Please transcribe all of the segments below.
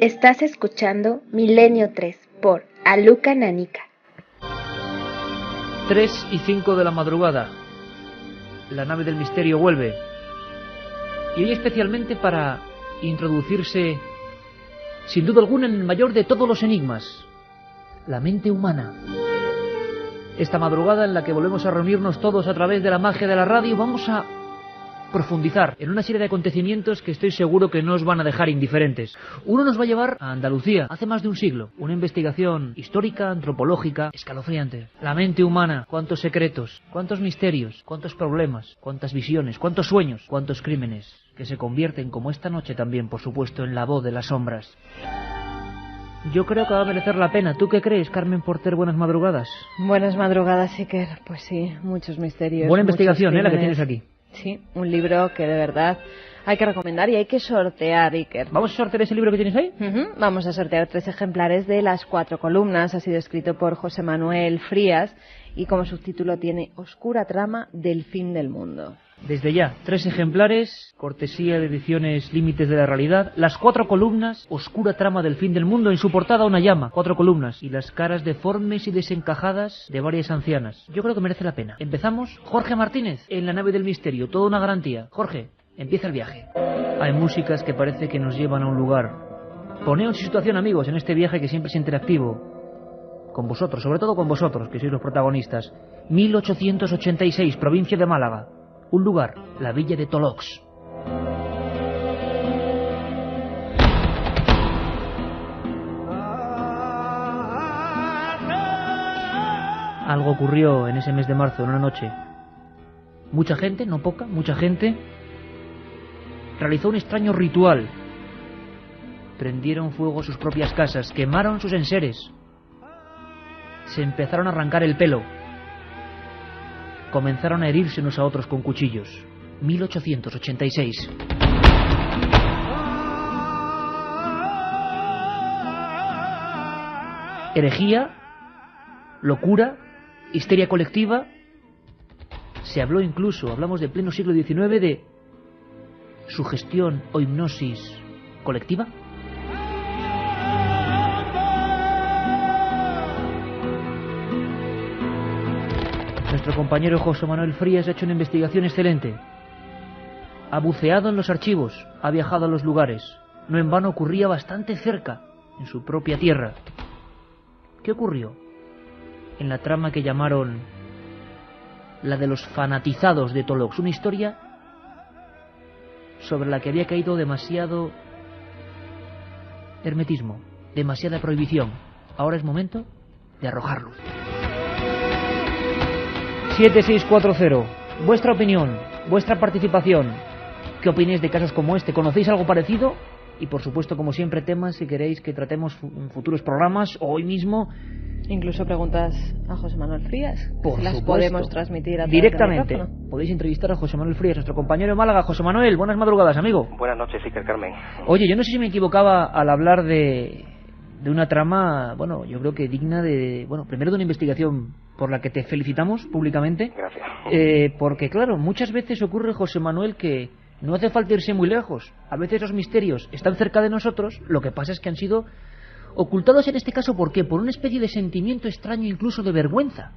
Estás escuchando Milenio 3 por Aluca Nanica. 3:05 de la madrugada. La nave del misterio vuelve. Y hoy especialmente para introducirse, sin duda alguna, en el mayor de todos los enigmas: la mente humana. Esta madrugada en la que volvemos a reunirnos todos a través de la magia de la radio, vamos a profundizar en una serie de acontecimientos que estoy seguro que no os van a dejar indiferentes. Uno nos va a llevar a Andalucía, hace más de un siglo. Una investigación histórica, antropológica, escalofriante. La mente humana, cuántos secretos, cuántos misterios, cuántos problemas, cuántas visiones, cuántos sueños, cuántos crímenes, que se convierten, como esta noche también, por supuesto, en la voz de las sombras. Yo creo que va a merecer la pena. ¿Tú qué crees, Carmen Porter? Buenas madrugadas. Buenas madrugadas, Iker. Pues sí, muchos misterios. Buena investigación, la que tienes aquí. Sí, un libro que de verdad hay que recomendar y hay que sortear, Iker. ¿Vamos a sortear ese libro que tienes ahí? Vamos a sortear 3 ejemplares de Las 4 columnas. Ha sido escrito por José Manuel Frías y como subtítulo tiene Oscura trama del fin del mundo. Desde ya, 3 ejemplares, cortesía de Ediciones Límites de la Realidad. Las 4 columnas, Oscura trama del fin del mundo. En su portada una llama, 4 columnas y las caras deformes y desencajadas de varias ancianas. Yo creo que merece la pena. Empezamos. Jorge Martínez, en la nave del misterio, toda una garantía. Jorge, empieza el viaje. Hay músicas que parece que nos llevan a un lugar. Poneos en situación, amigos, en este viaje que siempre es interactivo. Con vosotros, sobre todo con vosotros, que sois los protagonistas. 1886, provincia de Málaga. Un lugar, la villa de Tolox. Algo ocurrió en ese mes de marzo, en una noche. Mucha gente, no poca, mucha gente realizó un extraño ritual. Prendieron fuego a sus propias casas, quemaron sus enseres, se empezaron a arrancar el pelo, comenzaron a herirse unos a otros con cuchillos. 1886. Herejía, locura, histeria colectiva. Se habló incluso, hablamos de pleno siglo XIX, de sugestión o hipnosis colectiva. Nuestro compañero José Manuel Frías ha hecho una investigación excelente. Ha buceado en los archivos, ha viajado a los lugares. No en vano ocurría bastante cerca, en su propia tierra. ¿Qué ocurrió en la trama que llamaron la de los fanatizados de Tolox? Una historia sobre la que había caído demasiado hermetismo, demasiada prohibición. Ahora es momento de arrojar luz. 7640. Vuestra opinión, vuestra participación. ¿Qué opináis de casos como este? ¿Conocéis algo parecido? Y por supuesto, como siempre, temas si queréis que tratemos en futuros programas o hoy mismo. Incluso preguntas a José Manuel Frías. Por las supuesto, podemos transmitir a directamente. Podéis entrevistar a José Manuel Frías, nuestro compañero de Málaga. José Manuel, buenas madrugadas, amigo. Buenas noches, Iker, Carmen. Oye, yo no sé si me equivocaba al hablar de una trama, bueno, yo creo que digna de, bueno, primero de una investigación por la que te felicitamos públicamente. Gracias. Porque claro, muchas veces ocurre, José Manuel, que no hace falta irse muy lejos. A veces los misterios están cerca de nosotros, lo que pasa es que han sido ocultados en este caso, ¿por qué? Por una especie de sentimiento extraño, incluso de vergüenza.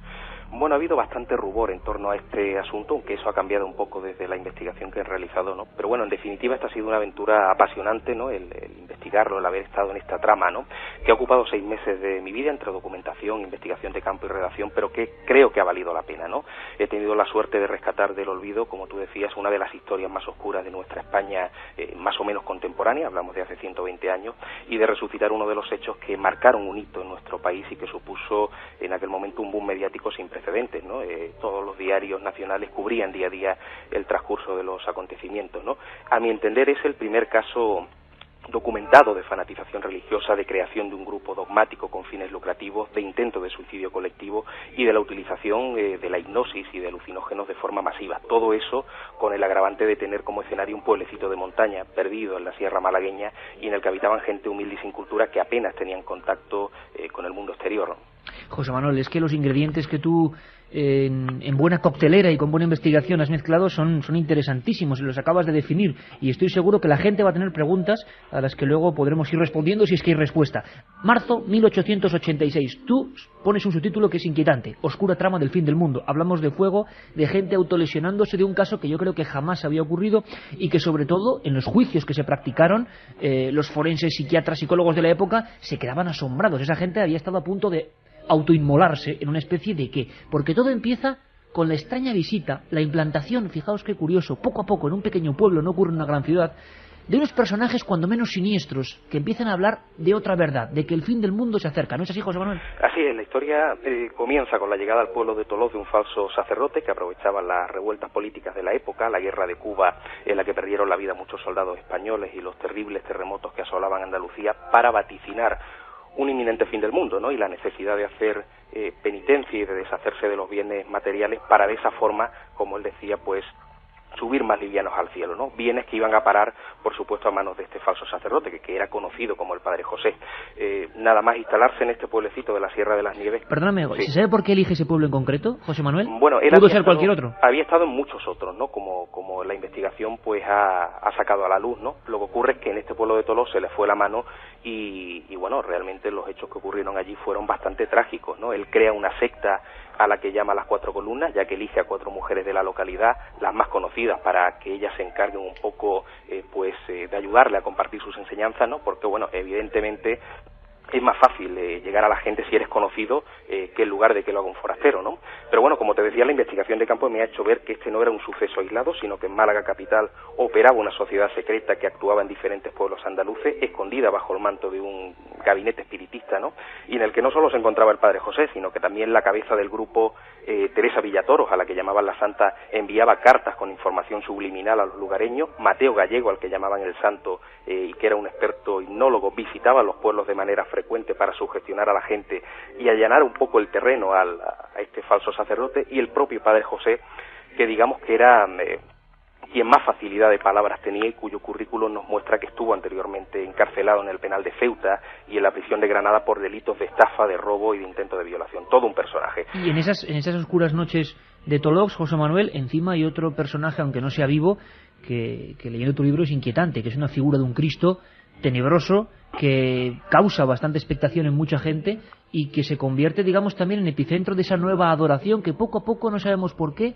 Bueno, ha habido bastante rubor en torno a este asunto, aunque eso ha cambiado un poco desde la investigación que he realizado, ¿no? Pero bueno, en definitiva, esta ha sido una aventura apasionante, ¿no? El investigarlo, el haber estado en esta trama, ¿no? Que ha ocupado 6 meses de mi vida entre documentación, investigación de campo y redacción, pero que creo que ha valido la pena, ¿no? He tenido la suerte de rescatar del olvido, como tú decías, una de las historias más oscuras de nuestra España, más o menos contemporánea, hablamos de hace 120 años, y de resucitar uno de los hechos que marcaron un hito en nuestro país y que supuso en aquel momento un boom mediático sin precedentes, ¿no? Todos los diarios nacionales cubrían día a día el transcurso de los acontecimientos, ¿no? A mi entender es el primer caso documentado de fanatización religiosa, de creación de un grupo dogmático con fines lucrativos, de intento de suicidio colectivo y de la utilización de la hipnosis y de alucinógenos de forma masiva. Todo eso con el agravante de tener como escenario un pueblecito de montaña perdido en la sierra malagueña y en el que habitaban gente humilde y sin cultura que apenas tenían contacto con el mundo exterior, ¿no? José Manuel, es que los ingredientes que tú en buena coctelera y con buena investigación has mezclado son interesantísimos y los acabas de definir, y estoy seguro que la gente va a tener preguntas a las que luego podremos ir respondiendo si es que hay respuesta. Marzo 1886, tú pones un subtítulo que es inquietante: Oscura trama del fin del mundo. Hablamos de fuego, de gente autolesionándose, de un caso que yo creo que jamás había ocurrido y que sobre todo en los juicios que se practicaron los forenses, psiquiatras, psicólogos de la época se quedaban asombrados. Esa gente había estado a punto de autoinmolarse en una especie de ¿qué? Porque todo empieza con la extraña visita, la implantación, fijaos qué curioso, poco a poco en un pequeño pueblo, no ocurre en una gran ciudad, de unos personajes cuando menos siniestros, que empiezan a hablar de otra verdad, de que el fin del mundo se acerca. ¿No es así, José Manuel? Así es, la historia comienza con la llegada al pueblo de Toloz de un falso sacerdote que aprovechaba las revueltas políticas de la época, la guerra de Cuba en la que perdieron la vida muchos soldados españoles y los terribles terremotos que asolaban Andalucía, para vaticinar un inminente fin del mundo, ¿no? Y la necesidad de hacer penitencia y de deshacerse de los bienes materiales para de esa forma, como él decía, pues subir más livianos al cielo, ¿no? Bienes que iban a parar, por supuesto, a manos de este falso sacerdote, que era conocido como el Padre José. Nada más instalarse en este pueblecito de la Sierra de las Nieves. Perdóname, sí. ¿Se sabe por qué elige ese pueblo en concreto, José Manuel? Bueno, él ¿Pudo ser cualquier otro? Había estado en muchos otros, ¿no? Como la investigación pues ha sacado a la luz, ¿no? Lo que ocurre es que en este pueblo de Toloz se le fue la mano y bueno, realmente los hechos que ocurrieron allí fueron bastante trágicos, ¿no? Él crea una secta a la que llama las 4 columnas, ya que elige a 4 mujeres de la localidad, las más conocidas, para que ellas se encarguen un poco de ayudarle a compartir sus enseñanzas, ¿no? Porque bueno, evidentemente es más fácil llegar a la gente si eres conocido que en lugar de que lo haga un forastero, ¿no? Pero bueno, como te decía, la investigación de campo me ha hecho ver que este no era un suceso aislado, sino que en Málaga capital operaba una sociedad secreta que actuaba en diferentes pueblos andaluces, escondida bajo el manto de un gabinete espiritista, ¿no? Y en el que no solo se encontraba el Padre José, sino que también la cabeza del grupo, Teresa Villatoros, a la que llamaban la Santa, enviaba cartas con información subliminal a los lugareños. Mateo Gallego, al que llamaban el Santo, y que era un experto hipnólogo, visitaba los pueblos de manera frecuente para sugestionar a la gente y allanar un poco el terreno a este falso sacerdote, y el propio Padre José, que digamos que era quien más facilidad de palabras tenía y cuyo currículum nos muestra que estuvo anteriormente encarcelado en el penal de Ceuta y en la prisión de Granada por delitos de estafa, de robo y de intento de violación. Todo un personaje. Y en esas oscuras noches de Tolox, José Manuel, encima hay otro personaje, aunque no sea vivo, que leyendo tu libro es inquietante, que es una figura de un Cristo tenebroso que causa bastante expectación en mucha gente y que se convierte, digamos, también en epicentro de esa nueva adoración que poco a poco, no sabemos por qué,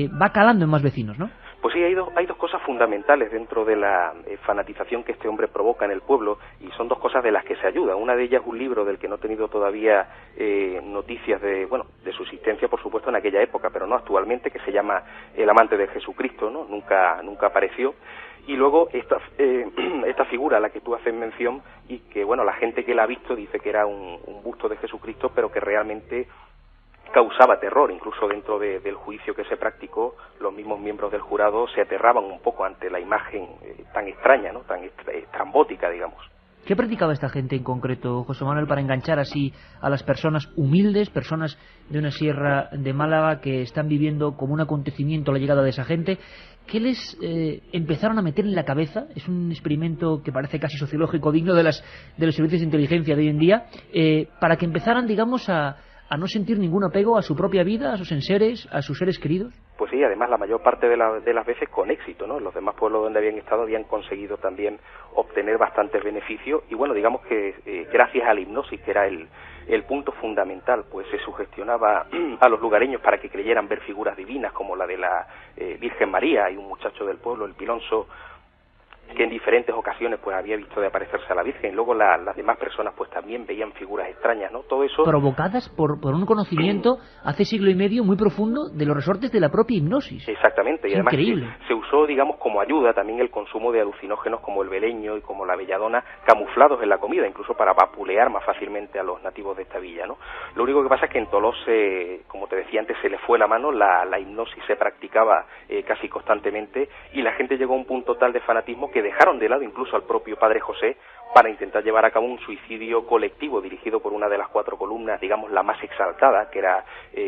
va calando en más vecinos, ¿no? Pues sí, hay dos cosas fundamentales dentro de la fanatización que este hombre provoca en el pueblo, y son dos cosas de las que se ayuda. Una de ellas es un libro del que no he tenido todavía noticias de su existencia, por supuesto, en aquella época, pero no actualmente, que se llama El amante de Jesucristo, ¿no? Nunca apareció. Y luego esta figura a la que tú haces mención, y que bueno, la gente que la ha visto dice que era un busto de Jesucristo, pero que realmente causaba terror. Incluso dentro del juicio que se practicó, los mismos miembros del jurado se aterraban un poco ante la imagen tan extraña, ¿no? Tan estrambótica, digamos. ¿Qué practicaba esta gente en concreto, José Manuel, para enganchar así a las personas humildes, personas de una sierra de Málaga que están viviendo como un acontecimiento la llegada de esa gente? ¿Qué les empezaron a meter en la cabeza? Es un experimento que parece casi sociológico, digno de los servicios de inteligencia de hoy en día, para que empezaran, digamos, a no sentir ningún apego a su propia vida, a sus enseres, a sus seres queridos. Pues sí, además la mayor parte de las veces con éxito, ¿no? Los demás pueblos donde habían estado habían conseguido también obtener bastantes beneficios, y bueno, digamos que gracias a la hipnosis, que era el punto fundamental, pues se sugestionaba a los lugareños para que creyeran ver figuras divinas como la de la Virgen María. Y un muchacho del pueblo, el Pilonso, que en diferentes ocasiones pues había visto de aparecerse a la Virgen. Luego las demás personas pues también veían figuras extrañas, ¿no? Todo eso provocadas por un conocimiento hace siglo y medio muy profundo de los resortes de la propia hipnosis. Exactamente, y además increíble. Se usó, digamos, como ayuda también el consumo de alucinógenos como el beleño y como la belladona, camuflados en la comida, incluso para vapulear más fácilmente a los nativos de esta villa, ¿no? Lo único que pasa es que en Toloz, como te decía antes, se le fue la mano, la hipnosis se practicaba casi constantemente, y la gente llegó a un punto tal de fanatismo que dejaron de lado incluso al propio Padre José para intentar llevar a cabo un suicidio colectivo dirigido por una de las 4 columnas, digamos la más exaltada, que era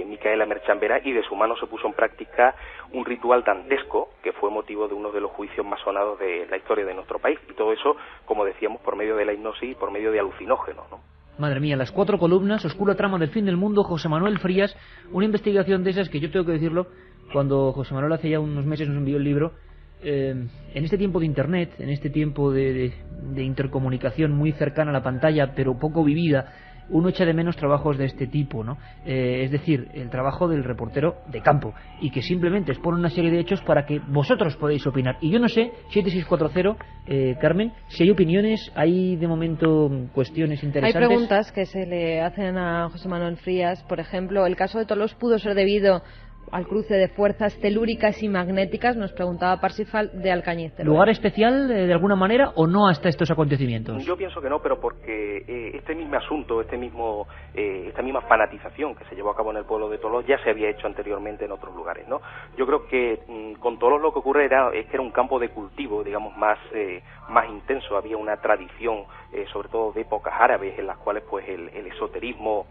Micaela Merchambera, y de su mano se puso en práctica un ritual dantesco que fue motivo de uno de los juicios más sonados de la historia de nuestro país, y todo eso, como decíamos, por medio de la hipnosis y por medio de alucinógenos, ¿no? Madre mía, las 4 columnas, oscura trama del fin del mundo, José Manuel Frías, una investigación de esas que yo tengo que decirlo, cuando José Manuel hace ya unos meses nos envió el libro, en este tiempo de internet, en este tiempo de intercomunicación muy cercana a la pantalla, pero poco vivida, uno echa de menos trabajos de este tipo, ¿no? Es decir, el trabajo del reportero de campo, y que simplemente expone una serie de hechos para que vosotros podáis opinar. Y yo no sé, 7640, Carmen, si hay opiniones, hay de momento cuestiones interesantes. Hay preguntas que se le hacen a José Manuel Frías. Por ejemplo, ¿el caso de Tolós pudo ser debido al cruce de fuerzas telúricas y magnéticas? Nos preguntaba Parsifal de Alcañiz. ¿Lugar especial de alguna manera o no hasta estos acontecimientos? Yo pienso que no, pero porque este mismo asunto, esta misma fanatización que se llevó a cabo en el pueblo de Tolós ya se había hecho anteriormente en otros lugares, ¿no? Yo creo que con Tolós lo que ocurre es que era un campo de cultivo, digamos, más intenso. Había una tradición, sobre todo de épocas árabes, en las cuales pues el esoterismo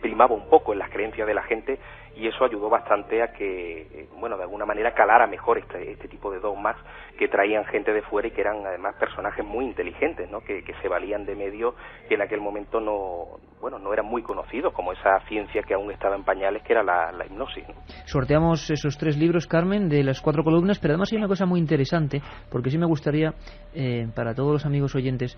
primaba un poco en las creencias de la gente, y eso ayudó bastante a que, de alguna manera calara mejor este tipo de dogmas que traían gente de fuera y que eran además personajes muy inteligentes, ¿no? Que se valían de medios que en aquel momento no eran muy conocidos, como esa ciencia que aún estaba en pañales, que era la hipnosis, ¿no? Sorteamos esos 3 libros, Carmen, de las 4 columnas, pero además hay una cosa muy interesante, porque sí me gustaría, para todos los amigos oyentes,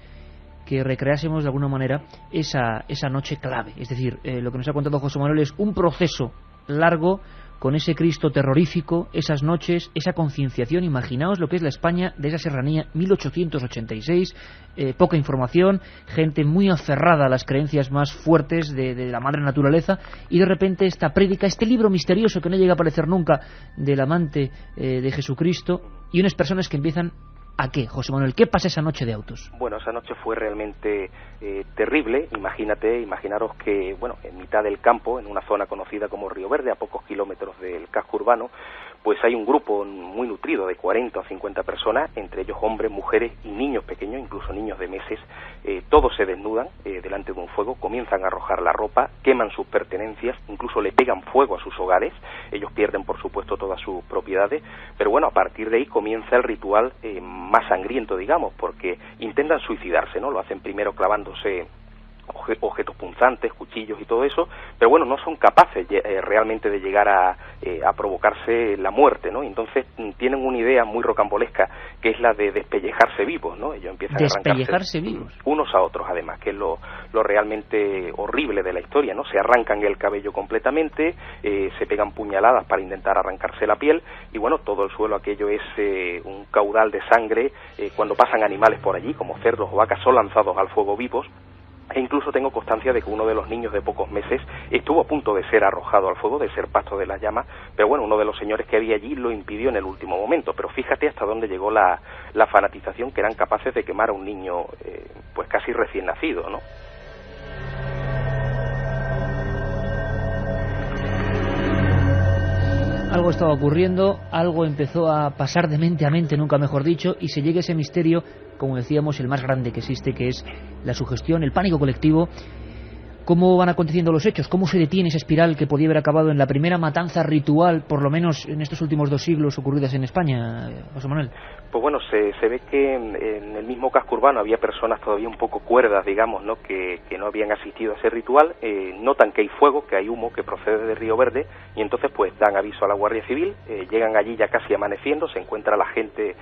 que recreásemos de alguna manera esa noche clave. Es decir, lo que nos ha contado José Manuel es un proceso largo con ese Cristo terrorífico, esas noches, esa concienciación. Imaginaos lo que es la España de esa serranía 1886, poca información, gente muy aferrada a las creencias más fuertes de la madre naturaleza, y de repente esta prédica, este libro misterioso que no llega a aparecer nunca, del amante de Jesucristo, y unas personas que empiezan ¿a qué, José Manuel? ¿Qué pasa esa noche de autos? Bueno, esa noche fue realmente terrible. Imaginaros que, en mitad del campo, en una zona conocida como Río Verde, a pocos kilómetros del casco urbano, pues hay un grupo muy nutrido de 40 o 50 personas, entre ellos hombres, mujeres y niños pequeños, incluso niños de meses. Todos se desnudan delante de un fuego, comienzan a arrojar la ropa, queman sus pertenencias, incluso le pegan fuego a sus hogares. Ellos pierden, por supuesto, todas sus propiedades, pero a partir de ahí comienza el ritual más sangriento, digamos, porque intentan suicidarse, ¿no? Lo hacen primero clavándose objetos punzantes, cuchillos y todo eso, pero no son capaces realmente de llegar a provocarse la muerte, ¿no? Entonces tienen una idea muy rocambolesca, que es la de despellejarse vivos, ¿no? Ellos empiezan a arrancarse vivos unos a otros, además, que es lo realmente horrible de la historia, ¿no? Se arrancan el cabello completamente, se pegan puñaladas para intentar arrancarse la piel, y todo el suelo aquello es un caudal de sangre. Cuando pasan animales por allí, como cerdos o vacas, son lanzados al fuego vivos. E incluso tengo constancia de que uno de los niños de pocos meses estuvo a punto de ser arrojado al fuego, de ser pasto de las llamas, pero uno de los señores que había allí lo impidió en el último momento. Pero fíjate hasta dónde llegó la fanatización, que eran capaces de quemar a un niño pues casi recién nacido, ¿no? Algo estaba ocurriendo, algo empezó a pasar de mente a mente, nunca mejor dicho, y se llega ese misterio, como decíamos, el más grande que existe, que es la sugestión, el pánico colectivo. ¿Cómo van aconteciendo los hechos? ¿Cómo se detiene esa espiral que podía haber acabado en la primera matanza ritual, por lo menos en estos últimos 2 siglos, ocurridas en España, José Manuel? Pues se ve que en el mismo casco urbano había personas todavía un poco cuerdas, digamos, ¿no? Que no habían asistido a ese ritual. Notan que hay fuego, que hay humo que procede de Río Verde, y entonces pues dan aviso a la Guardia Civil. Llegan allí ya casi amaneciendo, se encuentra la gente,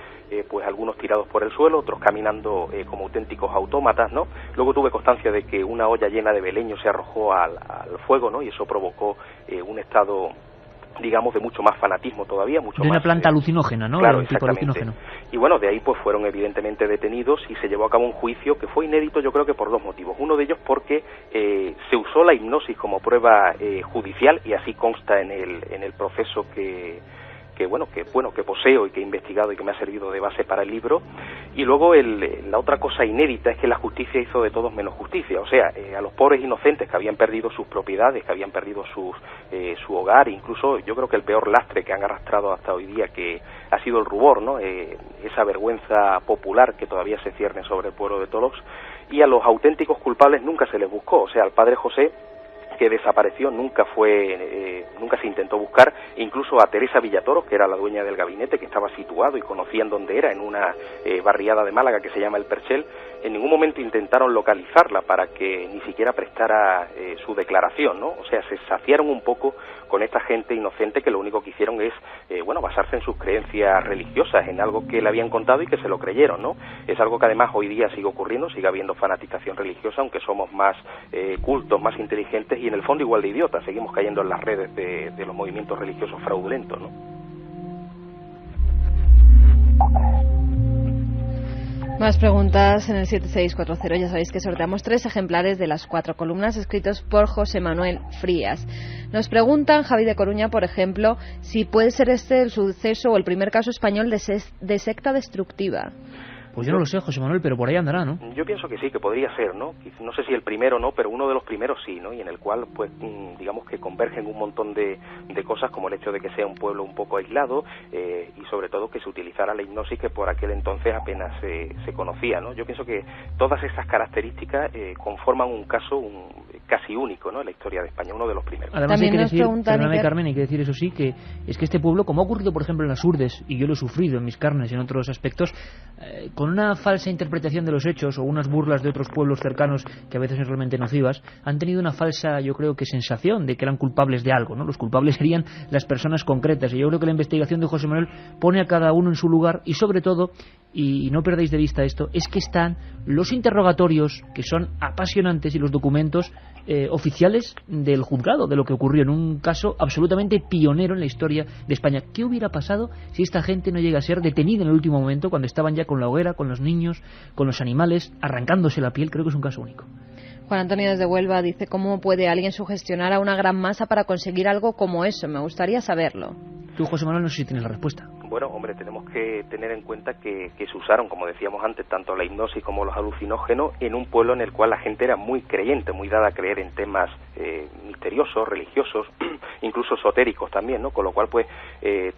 pues algunos tirados por el suelo, otros caminando como auténticos autómatas, ¿no? Luego tuve constancia de que una olla llena de beleños se arrojó al fuego, ¿no? Y eso provocó un estado, digamos, de mucho más fanatismo todavía, mucho de más... una planta alucinógena, ¿no? Claro, un tipo alucinógeno. Y de ahí pues fueron evidentemente detenidos y se llevó a cabo un juicio que fue inédito, yo creo que por 2 motivos. Uno de ellos porque se usó la hipnosis como prueba judicial, y así consta en el proceso que poseo y que he investigado y que me ha servido de base para el libro. Y luego la otra cosa inédita es que la justicia hizo de todos menos justicia. O sea, a los pobres inocentes que habían perdido sus propiedades, que habían perdido su hogar, incluso yo creo que el peor lastre que han arrastrado hasta hoy día, que ha sido el rubor, ¿no? Esa vergüenza popular que todavía se cierne sobre el pueblo de Tolós. Y a los auténticos culpables nunca se les buscó. O sea, al padre José, que desapareció, nunca se intentó buscar. Incluso a Teresa Villatoro, que era la dueña del gabinete, que estaba situado y conocían dónde era, en una barriada de Málaga que se llama El Perchel, en ningún momento intentaron localizarla para que ni siquiera prestara su declaración, ¿no? O sea, se saciaron un poco con esta gente inocente que lo único que hicieron es, basarse en sus creencias religiosas, en algo que le habían contado y que se lo creyeron, ¿no? Es algo que además hoy día sigue ocurriendo, sigue habiendo fanatización religiosa, aunque somos más cultos, más inteligentes y en el fondo igual de idiotas, seguimos cayendo en las redes de los movimientos religiosos fraudulentos, ¿no? Más preguntas en el 7640. Ya sabéis que sorteamos 3 ejemplares de las 4 columnas escritos por José Manuel Frías. Nos preguntan, Javi de Coruña, por ejemplo, si puede ser este el suceso o el primer caso español de secta destructiva. Pues yo no lo sé, José Manuel, pero por ahí andará, ¿no? Yo pienso que sí, que podría ser, ¿no? No sé si el primero no, pero uno de los primeros sí, ¿no? Y en el cual, pues, digamos que convergen un montón de cosas, como el hecho de que sea un pueblo un poco aislado y sobre todo que se utilizara la hipnosis que por aquel entonces apenas se conocía, ¿no? Yo pienso que todas esas características conforman un caso casi único, ¿no? En la historia de España, uno de los primeros. Además hay que decir, perdóname Carmen, hay que decir eso sí, que es que este pueblo, como ha ocurrido por ejemplo en las Urdes, y yo lo he sufrido en mis carnes y en otros aspectos, con una falsa interpretación de los hechos o unas burlas de otros pueblos cercanos que a veces son realmente nocivas, han tenido una falsa, yo creo que sensación de que eran culpables de algo, ¿no? Los culpables serían las personas concretas, y yo creo que la investigación de José Manuel pone a cada uno en su lugar y sobre todo, y no perdáis de vista esto, es que están los interrogatorios que son apasionantes y los documentos oficiales del juzgado, de lo que ocurrió en un caso absolutamente pionero en la historia de España. ¿Qué hubiera pasado si esta gente no llega a ser detenida en el último momento, cuando estaban ya con la hoguera, con los niños, con los animales, arrancándose la piel? Creo que es un caso único. Juan Antonio desde Huelva dice: ¿cómo puede alguien sugestionar a una gran masa para conseguir algo como eso? Me gustaría saberlo. Tú, José Manuel, no sé si tienes la respuesta. Bueno, hombre, tenemos que tener en cuenta que se usaron, como decíamos antes, tanto la hipnosis como los alucinógenos en un pueblo en el cual la gente era muy creyente, muy dada a creer en temas misteriosos, religiosos, incluso esotéricos también, ¿no? Con lo cual, pues,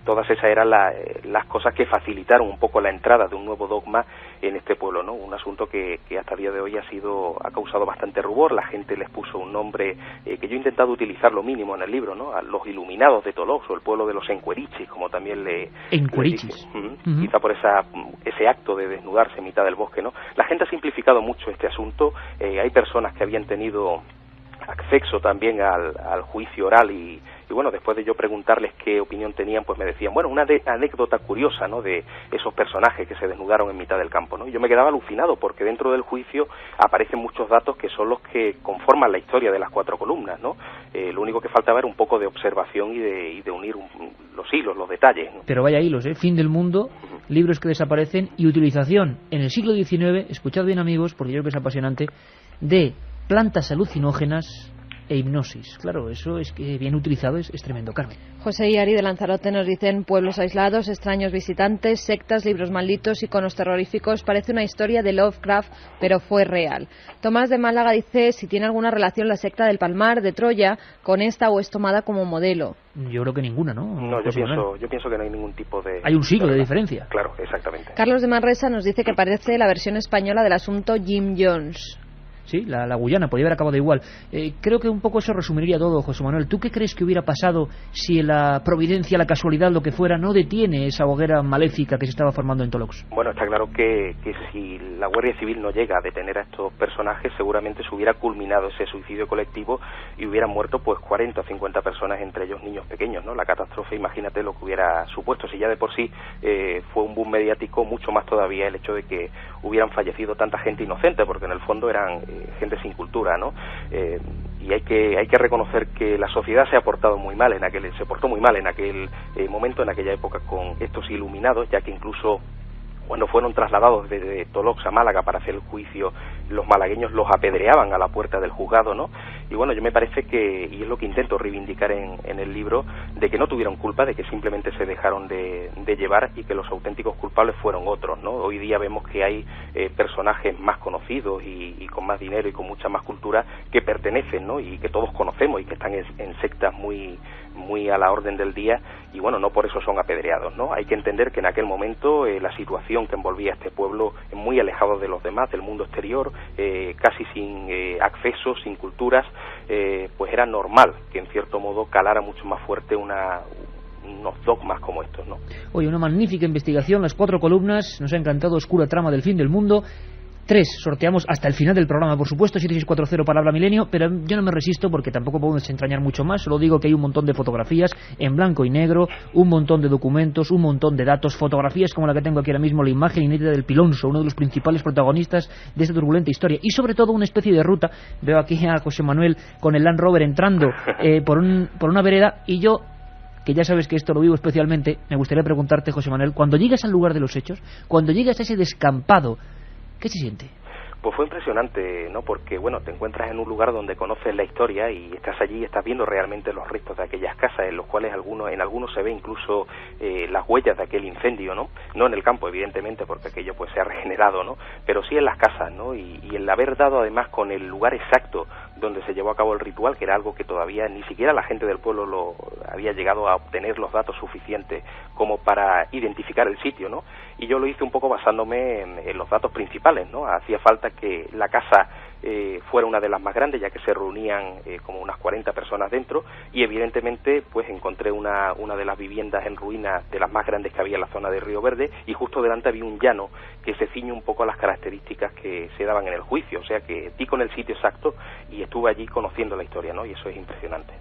todas esas eran las cosas que facilitaron un poco la entrada de un nuevo dogma en este pueblo, ¿no? Un asunto que hasta el día de hoy ha causado bastante rubor. La gente les puso un nombre que yo he intentado utilizar lo mínimo en el libro, ¿no? A los iluminados de Tolox, o el pueblo de los encuerichis, como también encuerichis. Quizá por ese acto de desnudarse en mitad del bosque, ¿no? La gente ha simplificado mucho este asunto. Hay personas que habían tenido acceso también al juicio oral y bueno, después de yo preguntarles qué opinión tenían, pues me decían, bueno, una anécdota curiosa, ¿no?, de esos personajes que se desnudaron en mitad del campo, ¿no? Y yo me quedaba alucinado porque dentro del juicio aparecen muchos datos que son los que conforman la historia de las 4 columnas, ¿no? Lo único que faltaba era un poco de observación y de unir los hilos, los detalles, ¿no? Pero vaya hilos, Fin del mundo, libros que desaparecen y utilización en el siglo XIX, escuchad bien amigos, porque yo creo que es apasionante, de plantas alucinógenas e hipnosis. Claro, eso es que bien utilizado es tremendo, Carmen. José y Ari de Lanzarote nos dicen: pueblos aislados, extraños visitantes, sectas, libros malditos, iconos terroríficos. Parece una historia de Lovecraft, pero fue real. Tomás de Málaga dice si tiene alguna relación la secta del Palmar de Troya con esta o es tomada como modelo. Yo creo que ninguna, ¿no? No, yo pienso que no hay ningún tipo de... Hay un siglo de diferencia. Claro, exactamente. Carlos de Manresa nos dice que parece la versión española del asunto Jim Jones. Sí, la Guyana, podría haber acabado igual. Creo que un poco eso resumiría todo, José Manuel. ¿Tú qué crees que hubiera pasado si la providencia, la casualidad, lo que fuera, no detiene esa hoguera maléfica que se estaba formando en Tolox? Bueno, está claro que si la Guardia Civil no llega a detener a estos personajes, seguramente se hubiera culminado ese suicidio colectivo y hubieran muerto pues 40 o 50 personas, entre ellos niños pequeños, ¿no? La catástrofe, imagínate lo que hubiera supuesto. Si ya de por sí fue un boom mediático, mucho más todavía el hecho de que hubieran fallecido tanta gente inocente, porque en el fondo eran gente sin cultura, ¿no? Y hay que reconocer que la sociedad se portó muy mal en aquel momento, en aquella época, con estos iluminados, ya que incluso cuando fueron trasladados desde Tolox a Málaga para hacer el juicio, los malagueños los apedreaban a la puerta del juzgado, ¿no? Y bueno, yo me parece que, y es lo que intento reivindicar en el libro, de que no tuvieron culpa, de que simplemente se dejaron de llevar y que los auténticos culpables fueron otros, ¿no? Hoy día vemos que hay personajes más conocidos y con más dinero y con mucha más cultura que pertenecen, ¿no? Y que todos conocemos y que están en sectas muy a la orden del día y bueno, no por eso son apedreados, ¿no? Hay que entender que en aquel momento la situación que envolvía a este pueblo muy alejado de los demás, del mundo exterior, casi sin acceso, sin culturas, pues era normal que en cierto modo calara mucho más fuerte unos dogmas como estos, ¿no? Oye, una magnífica investigación, las 4 columnas, nos ha encantado, Oscura trama del fin del mundo. 3 sorteamos hasta el final del programa, por supuesto, 7640 Palabra Milenio, pero yo no me resisto porque tampoco podemos desentrañar mucho más. Solo digo que hay un montón de fotografías en blanco y negro, un montón de documentos, un montón de datos, fotografías como la que tengo aquí ahora mismo, la imagen inédita del Pilonso, uno de los principales protagonistas de esta turbulenta historia, y sobre todo una especie de ruta. Veo aquí a José Manuel con el Land Rover entrando por una vereda, y yo, que ya sabes que esto lo vivo especialmente, me gustaría preguntarte, José Manuel, cuando llegas al lugar de los hechos, cuando llegas a ese descampado, ¿qué se siente? Pues fue impresionante, ¿no? Porque, bueno, te encuentras en un lugar donde conoces la historia y estás allí y estás viendo realmente los restos de aquellas casas, en los cuales en algunos se ve incluso las huellas de aquel incendio, ¿no? No en el campo, evidentemente, porque aquello pues se ha regenerado, ¿no? Pero sí en las casas, ¿no? Y el haber dado además con el lugar exacto donde se llevó a cabo el ritual, que era algo que todavía ni siquiera la gente del pueblo lo había llegado a obtener los datos suficientes como para identificar el sitio, ¿no? Y yo lo hice un poco basándome en los datos principales, ¿no? Hacía falta que la casa fuera una de las más grandes, ya que se reunían como unas 40 personas dentro, y evidentemente pues encontré una de las viviendas en ruinas de las más grandes que había en la zona de Río Verde, y justo delante había un llano que se ciñe un poco a las características que se daban en el juicio, o sea que di con el sitio exacto y estuve allí conociendo la historia, ¿no? Y eso es impresionante.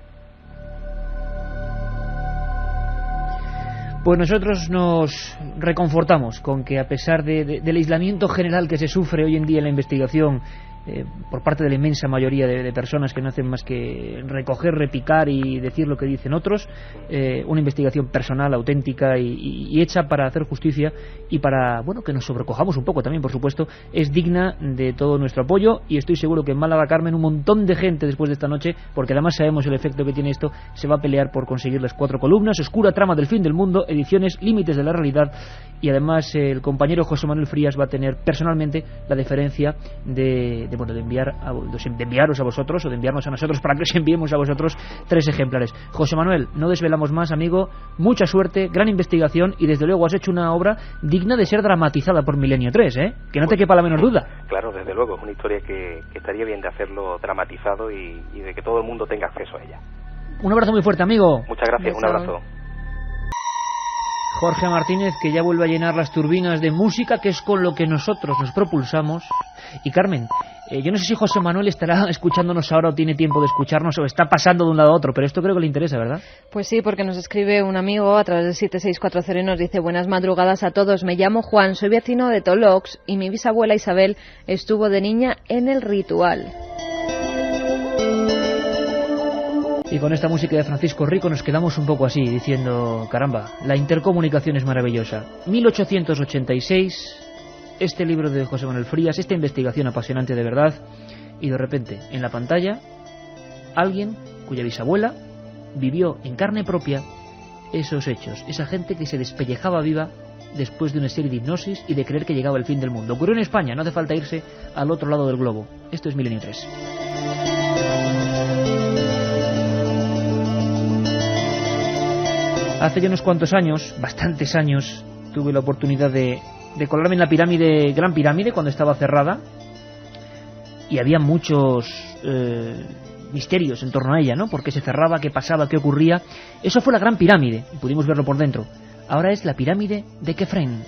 Pues nosotros nos reconfortamos con que, a pesar del aislamiento general que se sufre hoy en día en la investigación por parte de la inmensa mayoría de personas que no hacen más que recoger, repicar y decir lo que dicen otros, una investigación personal, auténtica y hecha para hacer justicia y para, bueno, que nos sobrecojamos un poco también, por supuesto, es digna de todo nuestro apoyo, y estoy seguro que en Málaga, Carmen, un montón de gente después de esta noche, porque además sabemos el efecto que tiene esto, se va a pelear por conseguir las 4 columnas, Oscura trama del fin del mundo, ediciones Límites de la realidad, y además el compañero José Manuel Frías va a tener personalmente la deferencia de enviaros a vosotros, o de enviarnos a nosotros para que os enviemos a vosotros 3 ejemplares. José Manuel, no desvelamos más, amigo, mucha suerte, gran investigación, y desde luego has hecho una obra digna de ser dramatizada por Milenio 3, que no te quepa la menor duda. Claro, desde luego, es una historia que estaría bien de hacerlo dramatizado y de que todo el mundo tenga acceso a ella. Un abrazo muy fuerte, amigo. Muchas gracias, un abrazo. Jorge Martínez, que ya vuelve a llenar las turbinas de música, que es con lo que nosotros nos propulsamos. Y Carmen, yo no sé si José Manuel estará escuchándonos ahora o tiene tiempo de escucharnos o está pasando de un lado a otro, pero esto creo que le interesa, ¿verdad? Pues sí, porque nos escribe un amigo a través del 7640 y nos dice: buenas madrugadas a todos, me llamo Juan, soy vecino de Tolox y mi bisabuela Isabel estuvo de niña en el ritual. Y con esta música de Francisco Rico nos quedamos un poco así, diciendo, caramba, la intercomunicación es maravillosa. 1886, este libro de José Manuel Frías, esta investigación apasionante de verdad, y de repente, en la pantalla, alguien cuya bisabuela vivió en carne propia esos hechos, esa gente que se despellejaba viva después de una serie de hipnosis y de creer que llegaba el fin del mundo. Ocurrió en España, no hace falta irse al otro lado del globo. Esto es Milenio 3. Hace ya unos cuantos años, bastantes años, tuve la oportunidad de colarme en la Gran Pirámide cuando estaba cerrada, y había muchos misterios en torno a ella, ¿no? ¿Por qué se cerraba? ¿Qué pasaba? ¿Qué ocurría? Eso fue la Gran Pirámide, y pudimos verlo por dentro. Ahora es la pirámide de Kefren.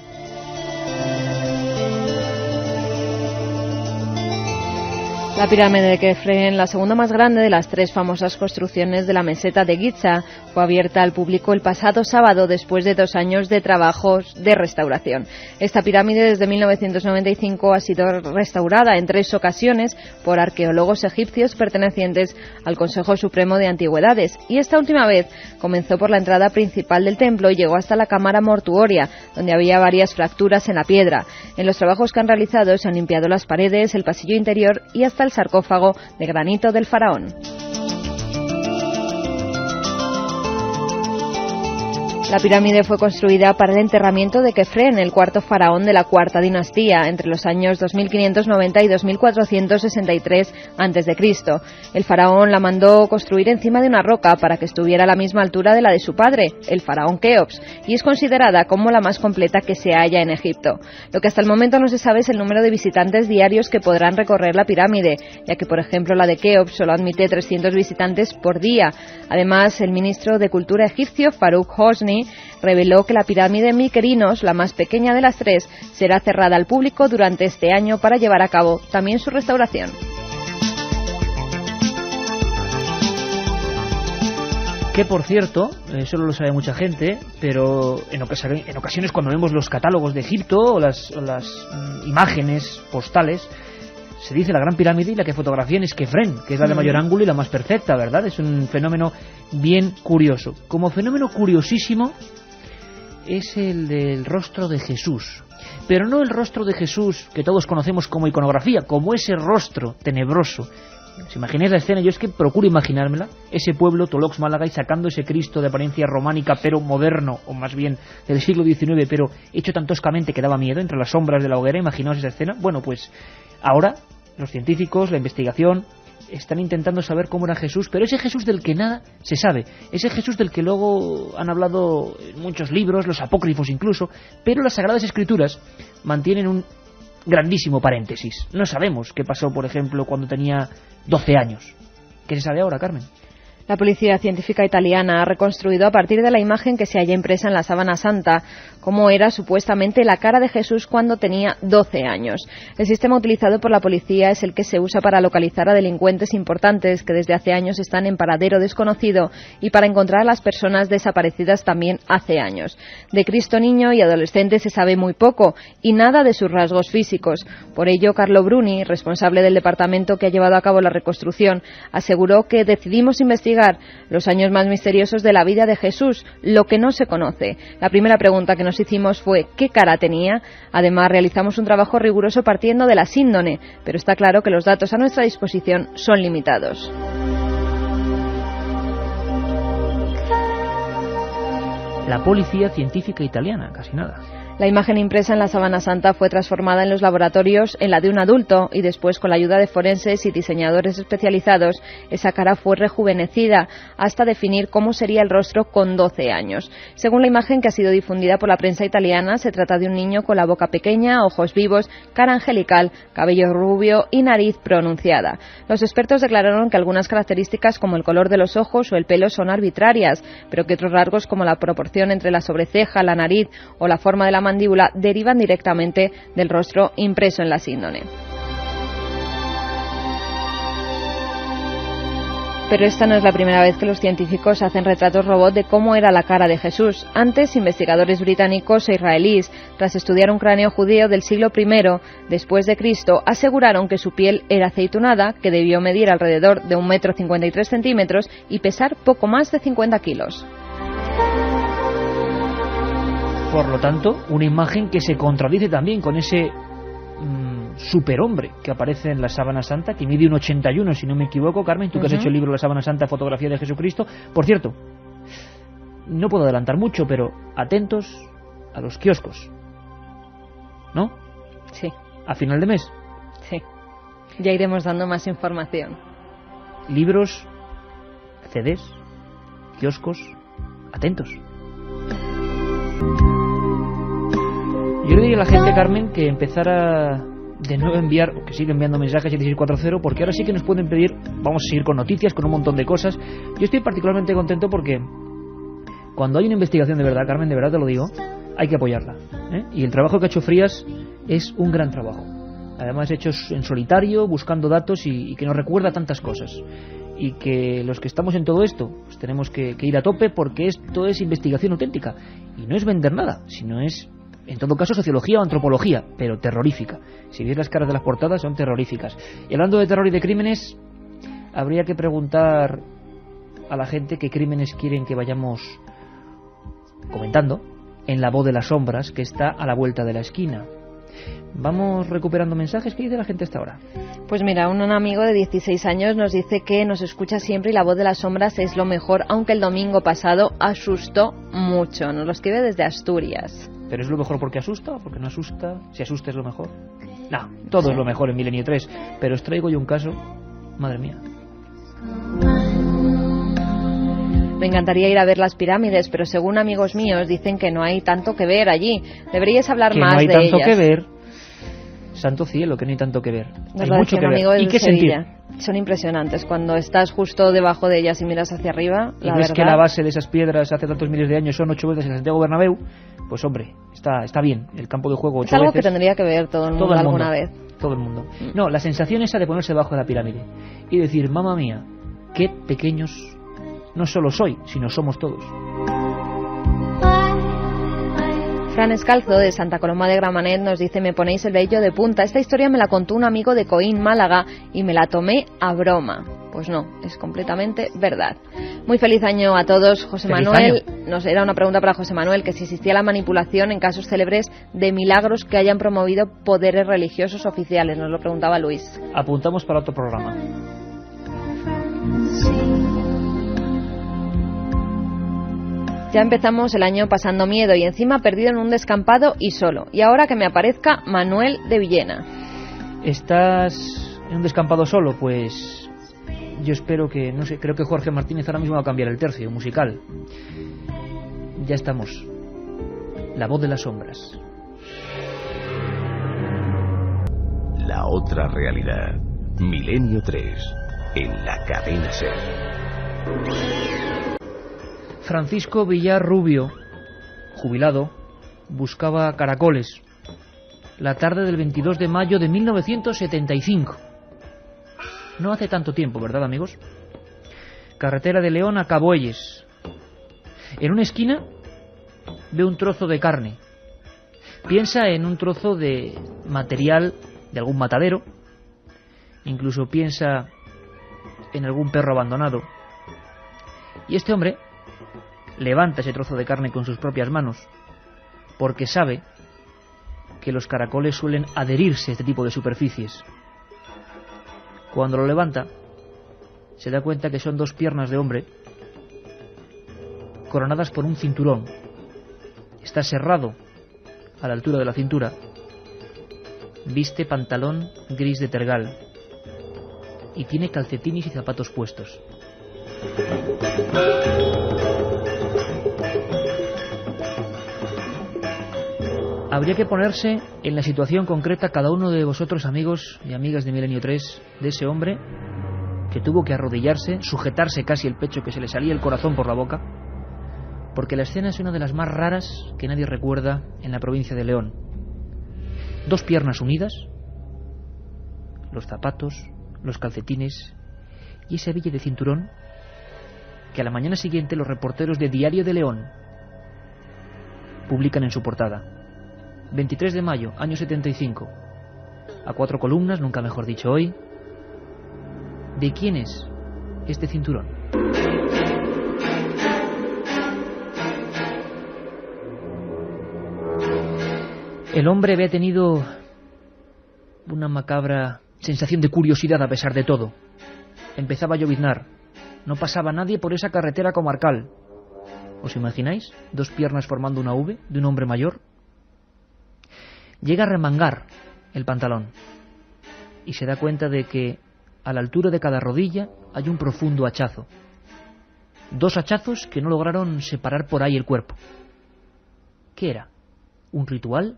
La pirámide de Kefren, la segunda más grande de las 3 famosas construcciones de la meseta de Giza, fue abierta al público el pasado sábado después de 2 años de trabajos de restauración. Esta pirámide desde 1995 ha sido restaurada en 3 ocasiones por arqueólogos egipcios pertenecientes al Consejo Supremo de Antigüedades, y esta última vez comenzó por la entrada principal del templo y llegó hasta la cámara mortuoria, donde había varias fracturas en la piedra. En los trabajos que han realizado se han limpiado las paredes, el pasillo interior y hasta el sarcófago de granito del faraón. La pirámide fue construida para el enterramiento de Kefren, el 4º faraón de la 4ª dinastía, entre los años 2590 y 2463 a.C. El faraón la mandó construir encima de una roca para que estuviera a la misma altura de la de su padre, el faraón Keops, y es considerada como la más completa que se halla en Egipto. Lo que hasta el momento no se sabe es el número de visitantes diarios que podrán recorrer la pirámide, ya que, por ejemplo, la de Keops solo admite 300 visitantes por día. Además, el ministro de Cultura egipcio, Farouk Hosni, Bruni, reveló que la pirámide Mykerinos, la más pequeña de las tres, será cerrada al público durante este año para llevar a cabo también su restauración. Que, por cierto, eso no lo sabe mucha gente, pero en ocasiones cuando vemos los catálogos de Egipto o las imágenes postales, se dice la Gran Pirámide y la que fotografían es Kefren, que es la de mayor ángulo y la más perfecta, ¿verdad? Es un fenómeno bien curioso. Como fenómeno curiosísimo es el del rostro de Jesús. Pero no el rostro de Jesús que todos conocemos como iconografía, como ese rostro tenebroso. ¿Os imagináis la escena? Yo es que procuro imaginármela. Ese pueblo, Tolox, Málaga, y sacando ese Cristo de apariencia románica, pero moderno, o más bien del siglo XIX, pero hecho tan toscamente que daba miedo, entre las sombras de la hoguera. Imaginaos esa escena. Bueno, pues ahora los científicos, la investigación, están intentando saber cómo era Jesús, pero ese Jesús del que nada se sabe, ese Jesús del que luego han hablado en muchos libros, los apócrifos incluso, pero las Sagradas Escrituras mantienen un grandísimo paréntesis. No sabemos qué pasó, por ejemplo, cuando tenía 12 años. ¿Qué se sabe ahora, Carmen? La policía científica italiana ha reconstruido a partir de la imagen que se halla impresa en la Sábana Santa cómo era supuestamente la cara de Jesús cuando tenía 12 años. El sistema utilizado por la policía es el que se usa para localizar a delincuentes importantes que desde hace años están en paradero desconocido y para encontrar a las personas desaparecidas también hace años. De Cristo niño y adolescente se sabe muy poco y nada de sus rasgos físicos. Por ello, Carlo Bruni, responsable del departamento que ha llevado a cabo la reconstrucción, aseguró que decidimos investigar los años más misteriosos de la vida de Jesús, lo que no se conoce. La primera pregunta que nos hicimos fue ¿qué cara tenía? Además, realizamos un trabajo riguroso partiendo de la síndone, pero está claro que los datos a nuestra disposición son limitados. La policía científica italiana, casi nada. La imagen impresa en la Sábana Santa fue transformada en los laboratorios en la de un adulto y después, con la ayuda de forenses y diseñadores especializados, esa cara fue rejuvenecida hasta definir cómo sería el rostro con 12 años. Según la imagen que ha sido difundida por la prensa italiana, se trata de un niño con la boca pequeña, ojos vivos, cara angelical, cabello rubio y nariz pronunciada. Los expertos declararon que algunas características como el color de los ojos o el pelo son arbitrarias, pero que otros rasgos como la proporción entre la sobreceja, la nariz o la forma de la mandíbula derivan directamente del rostro impreso en la síndone. Pero esta no es la primera vez que los científicos hacen retratos robot de cómo era la cara de Jesús. Antes, investigadores británicos e israelíes, tras estudiar un cráneo judío del siglo I después de Cristo, aseguraron que su piel era aceitunada, que debió medir alrededor de 1,53 m y pesar poco más de 50 kilos. Por lo tanto, una imagen que se contradice también con ese superhombre que aparece en la Sábana Santa, que mide 1,81, si no me equivoco. Carmen, tú que has hecho el libro La Sábana Santa, fotografía de Jesucristo. Por cierto, no puedo adelantar mucho, pero atentos a los kioscos, ¿no? Sí. A final de mes. Sí. Ya iremos dando más información. Libros, CDs, kioscos, atentos. Yo le diría a la gente, Carmen, que empezara de nuevo a enviar, o que siga enviando mensajes 7640, porque ahora sí que nos pueden pedir, vamos a seguir con noticias, con un montón de cosas. Yo estoy particularmente contento porque cuando hay una investigación de verdad, Carmen, de verdad te lo digo, hay que apoyarla, ¿eh? Y el trabajo que ha hecho Frías es un gran trabajo. Además, hecho en solitario, buscando datos y que nos recuerda tantas cosas. Y que los que estamos en todo esto pues tenemos que ir a tope, porque esto es investigación auténtica. Y no es vender nada, sino es, en todo caso, sociología o antropología, pero terrorífica. Si veis las caras de las portadas, son terroríficas. Y hablando de terror y de crímenes, habría que preguntar a la gente qué crímenes quieren que vayamos comentando en La Voz de las Sombras, que está a la vuelta de la esquina. Vamos recuperando mensajes. ¿Qué dice la gente hasta ahora? Pues mira, un amigo de 16 años nos dice que nos escucha siempre y La Voz de las Sombras es lo mejor, aunque el domingo pasado asustó mucho. Nos lo escribe desde Asturias. ¿Pero es lo mejor porque asusta o porque no asusta? Si asusta es lo mejor. No, todo es lo mejor en Milenio 3. Pero os traigo yo un caso, madre mía. Me encantaría ir a ver las pirámides, pero según amigos míos dicen que no hay tanto que ver allí. Deberíais hablar más de ellas. Que no hay tanto que ver. Santo cielo, que no hay tanto que ver. Nos hay lo mucho decía que un amigo ver. de ¿Y qué Sevilla. sentir? son impresionantes. Cuando estás justo debajo de ellas y miras hacia arriba, y ves que la base de esas piedras hace tantos miles de años son 8 veces el Santiago Bernabéu, pues hombre, está bien. El campo de juego 8 veces. Es algo que tendría que ver todo el mundo alguna vez. Todo el mundo. No, la sensación esa de ponerse debajo de la pirámide y decir, mamma mía, qué pequeños no solo soy, sino somos todos. Fran Escalzo, de Santa Coloma de Gramenet, nos dice: me ponéis el vello de punta. Esta historia me la contó un amigo de Coín, Málaga, y me la tomé a broma. Pues no, es completamente verdad. Muy feliz año a todos. José Manuel, nos era una pregunta para José Manuel, que si existía la manipulación en casos célebres de milagros que hayan promovido poderes religiosos oficiales. Nos lo preguntaba Luis. Apuntamos para otro programa. Ya empezamos el año pasando miedo y encima perdido en un descampado y solo. Y ahora que me aparezca Manuel de Villena. ¿Estás en un descampado solo? Pues yo espero que, no sé, creo que Jorge Martínez ahora mismo va a cambiar el tercio musical. Ya estamos. La voz de las sombras. La otra realidad. Milenio 3. En la cadena SER. Francisco Villar Rubio, jubilado, buscaba caracoles. La tarde del 22 de mayo de 1975. No hace tanto tiempo, ¿verdad, amigos? Carretera de León a Caboyes. En una esquina ve un trozo de carne. Piensa en un trozo de material de algún matadero. Incluso piensa en algún perro abandonado. Y este hombre levanta ese trozo de carne con sus propias manos, porque sabe que los caracoles suelen adherirse a este tipo de superficies. Cuando lo levanta, se da cuenta que son dos piernas de hombre coronadas por un cinturón. Está serrado a la altura de la cintura. Viste pantalón gris de tergal y tiene calcetines y zapatos puestos. Habría que ponerse en la situación concreta, cada uno de vosotros, amigos y amigas de Milenio 3, de ese hombre que tuvo que arrodillarse, sujetarse casi el pecho, que se le salía el corazón por la boca, porque la escena es una de las más raras que nadie recuerda en la provincia de León. Dos piernas unidas, los zapatos, los calcetines y ese billete de cinturón que a la mañana siguiente los reporteros de Diario de León publican en su portada. 23 de mayo, año 75. A 4 columnas, nunca mejor dicho hoy. ¿De quién es este cinturón? El hombre había tenido una macabra sensación de curiosidad a pesar de todo. Empezaba a lloviznar. No pasaba nadie por esa carretera comarcal. ¿Os imagináis? Dos piernas formando una V de un hombre mayor. Llega a remangar el pantalón y se da cuenta de que a la altura de cada rodilla hay un profundo hachazo. Dos hachazos que no lograron separar por ahí el cuerpo. ¿Qué era? ¿Un ritual?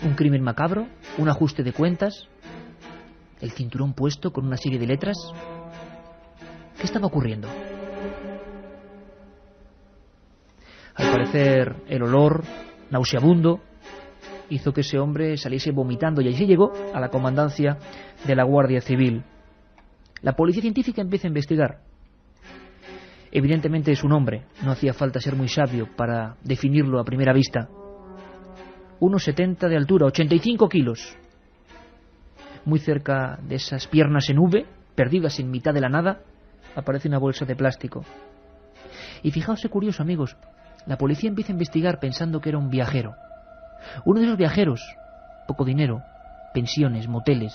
¿Un crimen macabro? ¿Un ajuste de cuentas? ¿El cinturón puesto con una serie de letras? ¿Qué estaba ocurriendo? Al parecer, el olor nauseabundo hizo que ese hombre saliese vomitando y allí llegó a la comandancia de la Guardia Civil. La policía científica empieza a investigar. Evidentemente es un hombre, no hacía falta ser muy sabio para definirlo a primera vista. 1,70 de altura, 85 kilos. Muy cerca de esas piernas en V, perdidas en mitad de la nada, aparece una bolsa de plástico. Y fijaos qué curioso, amigos, la policía empieza a investigar pensando que era un viajero. Uno de esos viajeros, poco dinero, pensiones, moteles,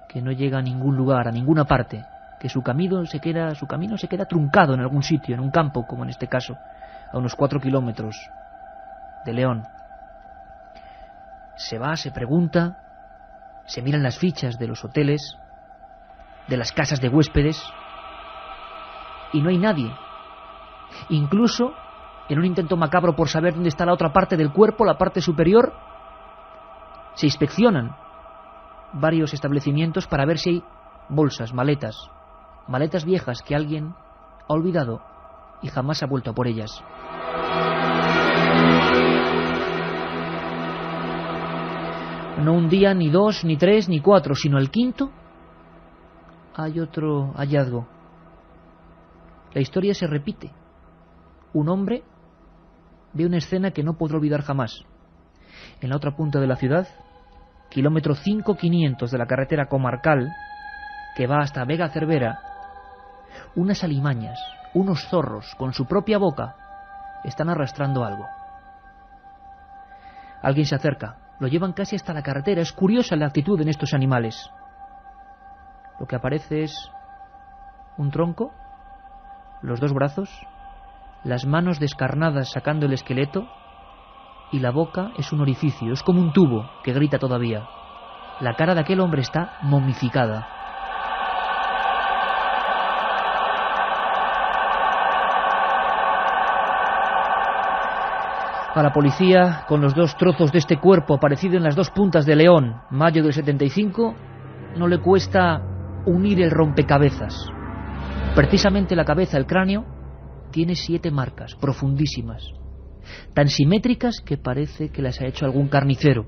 que no llega a ningún lugar, a ninguna parte, que su camino se queda truncado en algún sitio, en un campo, como en este caso, a unos 4 kilómetros de León. Se va, se pregunta, se miran las fichas de los hoteles, de las casas de huéspedes, y no hay nadie. Incluso, en un intento macabro por saber dónde está la otra parte del cuerpo, la parte superior, se inspeccionan varios establecimientos para ver si hay bolsas, maletas viejas que alguien ha olvidado y jamás ha vuelto a por ellas. No un día, ni dos, ni tres, ni cuatro, sino el quinto, hay otro hallazgo. La historia se repite. Un hombre ve una escena que no podrá olvidar jamás. En la otra punta de la ciudad, kilómetro 5.500 de la carretera comarcal que va hasta Vega Cervera, unas alimañas, unos zorros, con su propia boca, están arrastrando algo. Alguien se acerca, lo llevan casi hasta la carretera. Es curiosa la actitud en estos animales. Lo que aparece es un tronco, los dos brazos, las manos descarnadas sacando el esqueleto, y la boca es un orificio, es como un tubo que grita todavía. La cara de aquel hombre está momificada. A la policía, con los dos trozos de este cuerpo aparecido en las dos puntas de León, mayo del 75, no le cuesta unir el rompecabezas. Precisamente la cabeza, el cráneo, tiene 7 marcas profundísimas, tan simétricas que parece que las ha hecho algún carnicero,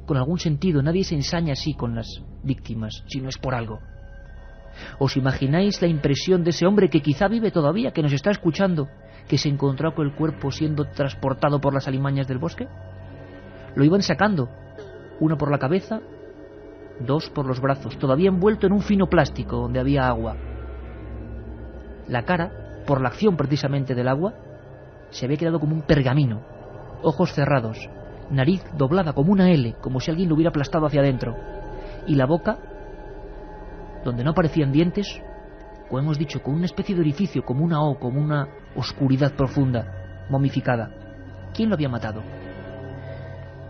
con algún sentido. Nadie se ensaña así con las víctimas, si no es por algo. ¿Os imagináis la impresión de ese hombre que quizá vive todavía, que nos está escuchando, que se encontró con el cuerpo siendo transportado por las alimañas del bosque? Lo iban sacando, uno por la cabeza, 2 por los brazos, todavía envuelto en un fino plástico donde había agua. La cara, por la acción precisamente del agua, se había quedado como un pergamino, ojos cerrados, nariz doblada como una L, como si alguien lo hubiera aplastado hacia adentro, y la boca, donde no aparecían dientes, como hemos dicho, con una especie de orificio, como una O, como una oscuridad profunda, momificada. ¿Quién lo había matado?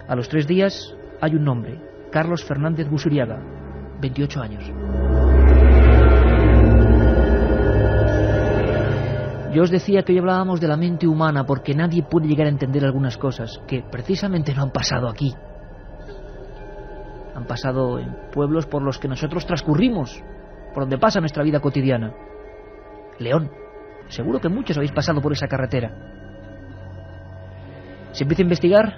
A los 3 días hay un nombre: Carlos Fernández Busuriaga, 28 años. Yo os decía que hoy hablábamos de la mente humana porque nadie puede llegar a entender algunas cosas que precisamente no han pasado aquí. Han pasado en pueblos por los que nosotros transcurrimos, por donde pasa nuestra vida cotidiana. León, seguro que muchos habéis pasado por esa carretera. Se empieza a investigar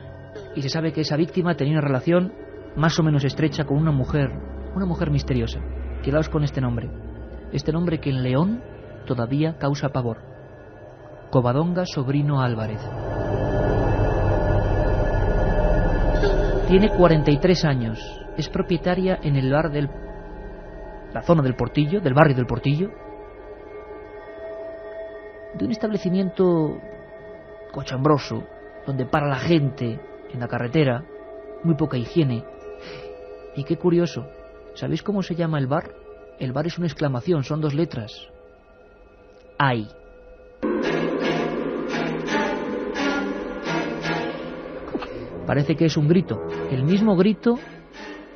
y se sabe que esa víctima tenía una relación más o menos estrecha con una mujer misteriosa. Quedaos con este nombre que en León todavía causa pavor: Covadonga Sobrino Álvarez. Tiene 43 años, es propietaria en el bar la zona del Portillo, del barrio del Portillo, de un establecimiento cochambroso, donde para la gente en la carretera, muy poca higiene. Y qué curioso, ¿sabéis cómo se llama el bar? El bar es una exclamación, son 2 letras: ¡ay! Parece que es un grito, el mismo grito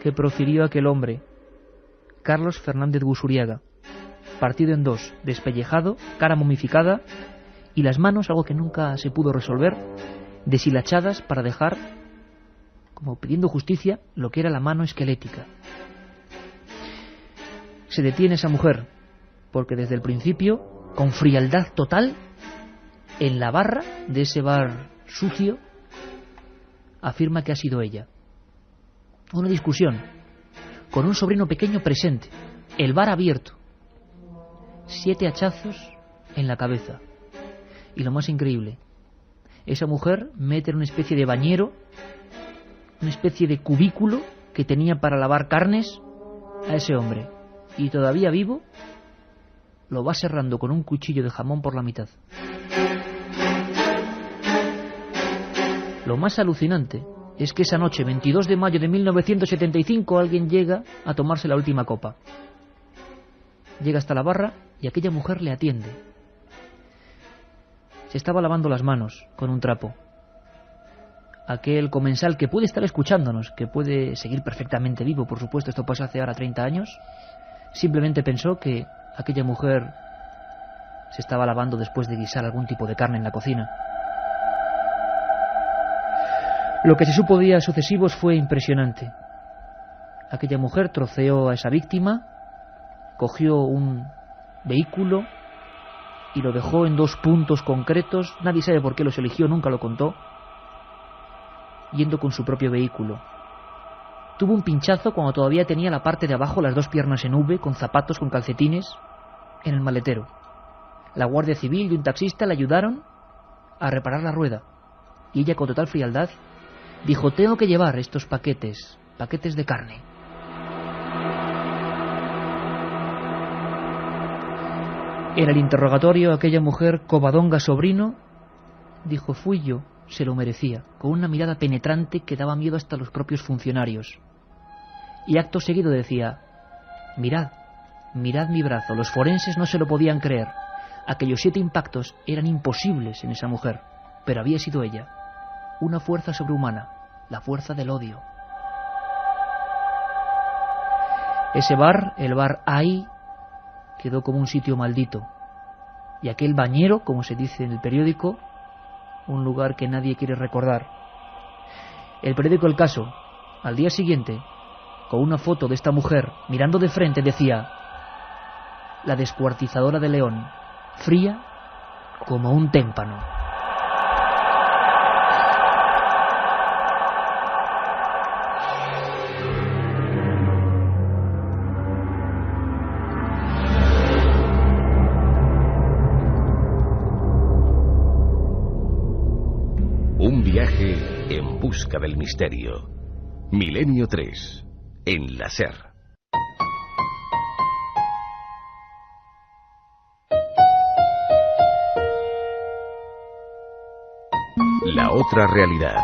que profirió aquel hombre, Carlos Fernández Busuriaga, partido en 2, despellejado, cara momificada y las manos, algo que nunca se pudo resolver, deshilachadas para dejar, como pidiendo justicia, lo que era la mano esquelética. Se detiene esa mujer, porque desde el principio, con frialdad total, en la barra de ese bar sucio, afirma que ha sido ella. Una discusión, con un sobrino pequeño presente, el bar abierto, 7 hachazos en la cabeza. Y lo más increíble, esa mujer mete en una especie de bañero, una especie de cubículo que tenía para lavar carnes a ese hombre, y todavía vivo lo va serrando con un cuchillo de jamón por la mitad. Lo más alucinante es que esa noche, 22 de mayo de 1975, alguien llega a tomarse la última copa. Llega hasta la barra y aquella mujer le atiende. Se estaba lavando las manos con un trapo. Aquel comensal que puede estar escuchándonos, que puede seguir perfectamente vivo, por supuesto, esto pasó hace ahora 30 años, simplemente pensó que aquella mujer se estaba lavando después de guisar algún tipo de carne en la cocina. Lo que se supo días sucesivos fue impresionante. Aquella mujer troceó a esa víctima, cogió un vehículo y lo dejó en 2 puntos concretos, nadie sabe por qué los eligió, nunca lo contó, yendo con su propio vehículo. Tuvo un pinchazo cuando todavía tenía la parte de abajo, las 2 piernas en V, con zapatos, con calcetines, en el maletero. La Guardia Civil y un taxista le ayudaron a reparar la rueda. Y ella, con total frialdad, dijo: tengo que llevar estos paquetes de carne. En el interrogatorio, aquella mujer, Covadonga Sobrino, dijo: fui yo, se lo merecía, con una mirada penetrante que daba miedo hasta a los propios funcionarios. Y acto seguido decía: mirad mi brazo. Los forenses no se lo podían creer. Aquellos 7 impactos eran imposibles en esa mujer, pero había sido ella, una fuerza sobrehumana, la fuerza del odio. Ese bar, el bar AI, quedó como un sitio maldito, y aquel bañero, como se dice en el periódico, un lugar que nadie quiere recordar. El periódico El Caso, al día siguiente, con una foto de esta mujer mirando de frente, decía: la descuartizadora de León, fría como un témpano. Un viaje en busca del misterio. Milenio 3, en la SER. La otra realidad.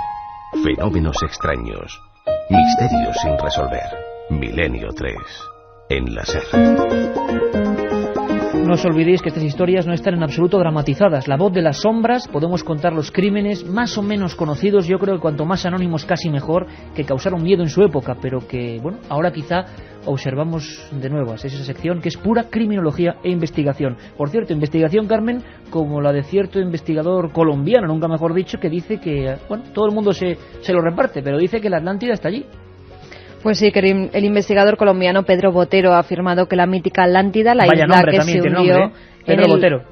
Fenómenos extraños. Misterios sin resolver. Milenio 3, en la SER. No os olvidéis que estas historias no están en absoluto dramatizadas. La voz de las sombras, podemos contar los crímenes más o menos conocidos, yo creo que cuanto más anónimos casi mejor, que causaron miedo en su época, pero que, bueno, ahora quizá observamos de nuevo. Es esa sección que es pura criminología e investigación. Por cierto, investigación, Carmen, como la de cierto investigador colombiano, nunca mejor dicho, que dice que, bueno, todo el mundo se lo reparte, pero dice que la Atlántida está allí. Pues sí, que el investigador colombiano Pedro Botero ha afirmado que la mítica Atlántida, la Vaya isla nombre, que se hundió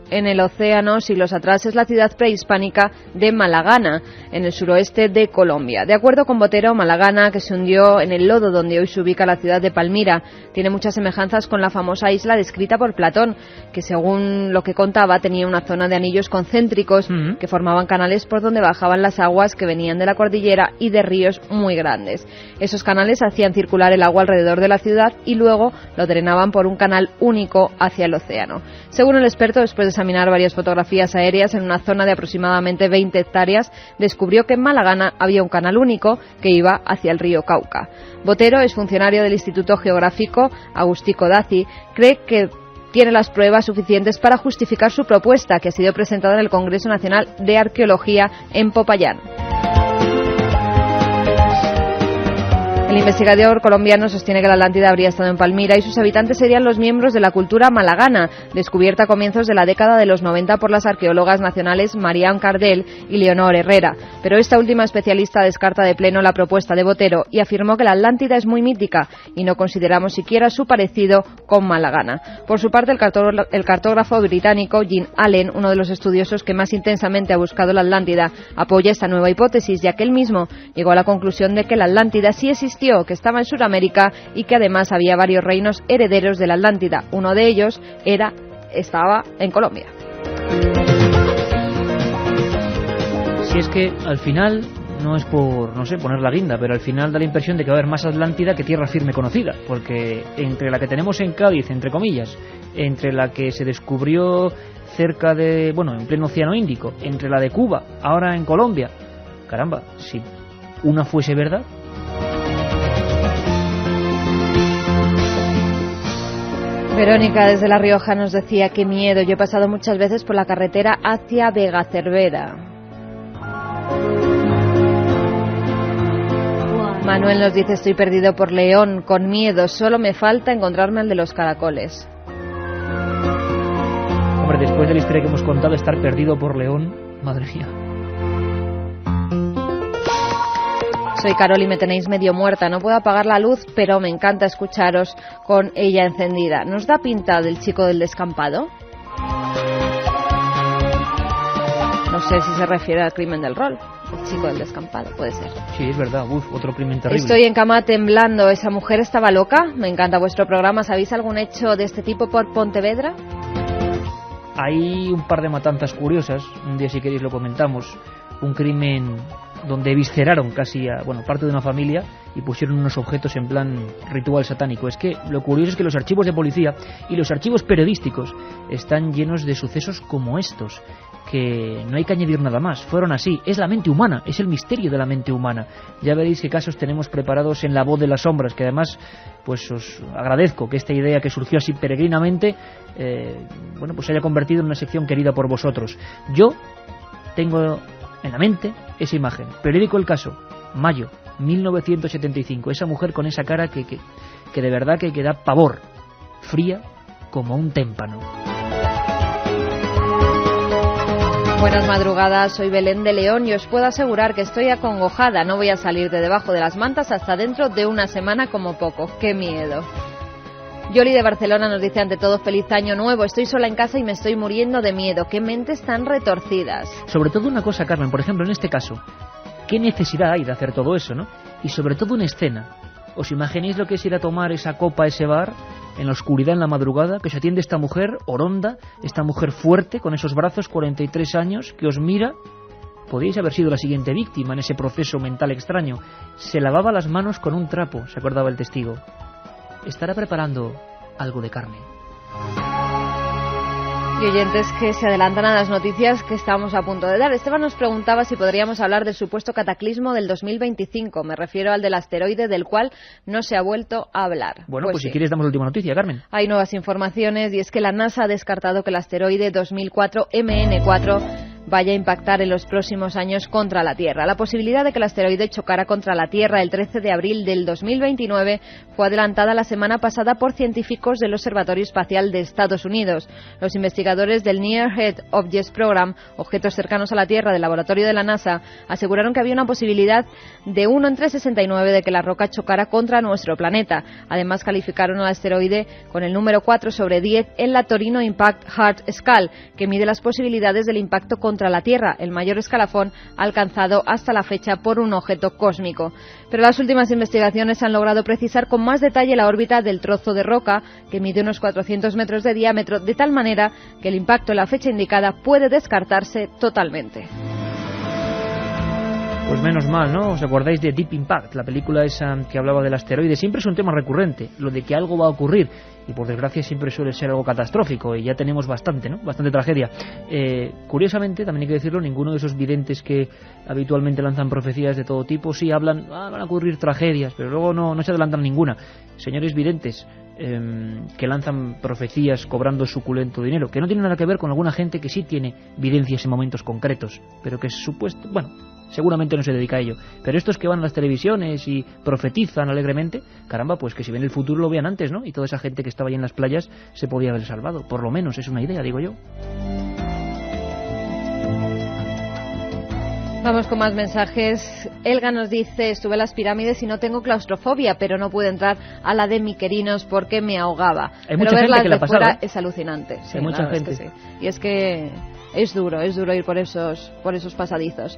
en el océano siglos atrás, es la ciudad prehispánica de Malagana, en el suroeste de Colombia. De acuerdo con Botero, Malagana, que se hundió en el lodo donde hoy se ubica la ciudad de Palmira, tiene muchas semejanzas con la famosa isla descrita por Platón, que según lo que contaba tenía una zona de anillos concéntricos que formaban canales por donde bajaban las aguas que venían de la cordillera y de ríos muy grandes. Esos canales hacían circular el agua alrededor de la ciudad y luego lo drenaban por un canal único hacia el océano. Según el experto, después de examinar varias fotografías aéreas en una zona de aproximadamente 20 hectáreas, descubrió que en Malagana había un canal único que iba hacia el río Cauca. Botero es funcionario del Instituto Geográfico Agustí Codazzi, cree que tiene las pruebas suficientes para justificar su propuesta, que ha sido presentada en el Congreso Nacional de Arqueología en Popayán. El investigador colombiano sostiene que la Atlántida habría estado en Palmira y sus habitantes serían los miembros de la cultura malagana, descubierta a comienzos de la década de los 90 por las arqueólogas nacionales Marian Cardel y Leonor Herrera. Pero esta última especialista descarta de pleno la propuesta de Botero y afirmó que la Atlántida es muy mítica y no consideramos siquiera su parecido con Malagana. Por su parte, el cartógrafo británico Jim Allen, uno de los estudiosos que más intensamente ha buscado la Atlántida, apoya esta nueva hipótesis, ya que él mismo llegó a la conclusión de que la Atlántida sí existió, que estaba en Sudamérica y que además había varios reinos herederos de la Atlántida. Uno de ellos estaba en Colombia. Si es que al final, no es por, no sé, poner la guinda, pero al final da la impresión de que va a haber más Atlántida que tierra firme conocida, porque entre la que tenemos en Cádiz, entre comillas, entre la que se descubrió cerca de, bueno, en pleno Océano Índico, entre la de Cuba, ahora en Colombia, caramba, si una fuese verdad. Verónica desde La Rioja nos decía: qué miedo, yo he pasado muchas veces por la carretera hacia Vega Cervera. Manuel nos dice: estoy perdido por León, con miedo, solo me falta encontrarme al de los caracoles. Hombre, después de la historia que hemos contado, estar perdido por León, madre mía. Soy Carol y me tenéis medio muerta. No puedo apagar la luz, pero me encanta escucharos con ella encendida. ¿Nos da pinta del chico del descampado? No sé si se refiere al crimen del rol. El chico del descampado, puede ser. Sí, es verdad. Otro crimen terrible. Estoy en cama temblando. ¿Esa mujer estaba loca? Me encanta vuestro programa. ¿Sabéis algún hecho de este tipo por Pontevedra? Hay un par de matanzas curiosas. Un día, si queréis, lo comentamos. Un crimen donde visceraron casi a parte de una familia y pusieron unos objetos en plan ritual satánico. Es que lo curioso es que los archivos de policía y los archivos periodísticos están llenos de sucesos como estos, que no hay que añadir nada más, fueron así. Es la mente humana, es el misterio de la mente humana. Ya veréis qué casos tenemos preparados en La Voz de las Sombras, que además pues os agradezco que esta idea que surgió así peregrinamente pues se haya convertido en una sección querida por vosotros. Yo tengo en la mente esa imagen. Periódico El Caso, mayo 1975. Esa mujer con esa cara que de verdad que da pavor, fría como un témpano. Buenas madrugadas, soy Belén de León y os puedo asegurar que estoy acongojada. No voy a salir de debajo de las mantas hasta dentro de una semana como poco. ¡Qué miedo! Yoli de Barcelona nos dice ante todo feliz año nuevo. Estoy sola en casa y me estoy muriendo de miedo. ¡Qué mentes tan retorcidas! Sobre todo una cosa, Carmen, por ejemplo, en este caso, ¿qué necesidad hay de hacer todo eso, no? Y sobre todo una escena. ¿Os imagináis lo que es ir a tomar esa copa a ese bar en la oscuridad, en la madrugada, que se atiende esta mujer oronda, esta mujer fuerte, con esos brazos, 43 años, que os mira? Podríais haber sido la siguiente víctima en ese proceso mental extraño. Se lavaba las manos con un trapo, se acordaba el testigo. Estará preparando algo de carne. Y oyentes que se adelantan a las noticias que estamos a punto de dar. Esteban nos preguntaba si podríamos hablar del supuesto cataclismo del 2025. Me refiero al del asteroide del cual no se ha vuelto a hablar. Bueno, pues sí. Si quieres damos la última noticia, Carmen. Hay nuevas informaciones y es que la NASA ha descartado que el asteroide 2004 MN4 vaya a impactar en los próximos años contra la Tierra. La posibilidad de que el asteroide chocara contra la Tierra el 13 de abril del 2029 fue adelantada la semana pasada por científicos del Observatorio Espacial de Estados Unidos. Los investigadores del Near Earth Objects Program, objetos cercanos a la Tierra del laboratorio de la NASA, aseguraron que había una posibilidad de 1 entre 69 de que la roca chocara contra nuestro planeta. Además, calificaron al asteroide con el número 4 sobre 10 en la Torino Impact Hard Scale, que mide las posibilidades del impacto contra la Tierra, el mayor escalafón alcanzado hasta la fecha por un objeto cósmico. Pero las últimas investigaciones han logrado precisar con más detalle la órbita del trozo de roca, que mide unos 400 metros de diámetro, de tal manera que el impacto en la fecha indicada puede descartarse totalmente. Pues menos mal, ¿no? ¿Os acordáis de Deep Impact, la película esa que hablaba del asteroide? Siempre es un tema recurrente, lo de que algo va a ocurrir, y por desgracia siempre suele ser algo catastrófico, y ya tenemos bastante, ¿no? Bastante tragedia. Curiosamente, también hay que decirlo, ninguno de esos videntes que habitualmente lanzan profecías de todo tipo, sí hablan, van a ocurrir tragedias, pero luego no se adelantan ninguna. Señores videntes, que lanzan profecías cobrando suculento dinero, que no tienen nada que ver con alguna gente que sí tiene videncias en momentos concretos, pero que es supuesto, seguramente no se dedica a ello. Pero estos que van a las televisiones y profetizan alegremente, caramba, pues que si ven el futuro lo vean antes, ¿no? Y toda esa gente que estaba ahí en las playas se podía haber salvado. Por lo menos es una idea, digo yo. Vamos con más mensajes. Elga nos dice, estuve en las pirámides y no tengo claustrofobia, pero no pude entrar a la de Miquerinos porque me ahogaba. Hay mucha gente que la ha pasado, fuera es alucinante. Sí, hay mucha gente. Es que sí. Y es que es duro ir por esos pasadizos.